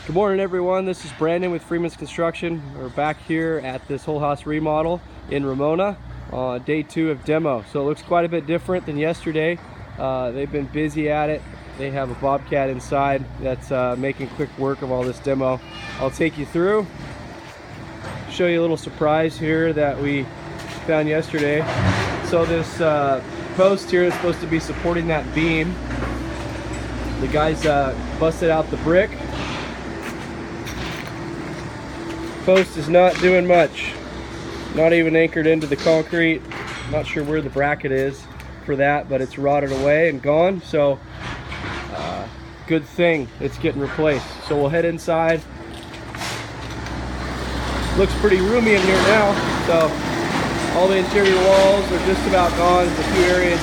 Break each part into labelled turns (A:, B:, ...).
A: Good morning, everyone. This is Brandon with Freeman's Construction. We're back here at this whole house remodel in Ramona on day 2 of demo. So it looks quite a bit different than yesterday. They've been busy at it. They have a Bobcat inside that's making quick work of all this demo. I'll take you through, show you a little surprise here that we found yesterday. So this post here is supposed to be supporting that beam. The guys busted out the brick. Post is not doing much, not even anchored into the concrete. Not sure where the bracket is for that, but it's rotted away and gone. So good thing it's getting replaced. So we'll head inside. Looks pretty roomy in here now. So all the interior walls are just about gone. There's a few areas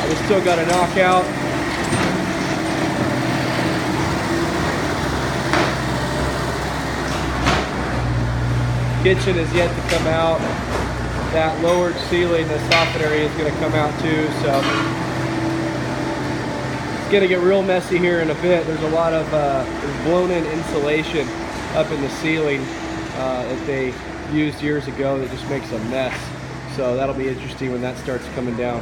A: we still got to knock out. Kitchen is yet to come out. That lowered ceiling, the soffit area, is going to come out too. So it's going to get real messy here in a bit. There's a lot of blown-in insulation up in the ceiling that they used years ago that just makes a mess. So that'll be interesting when that starts coming down.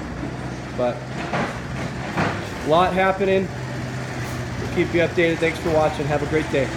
A: But a lot happening. We'll keep you updated. Thanks for watching. Have a great day.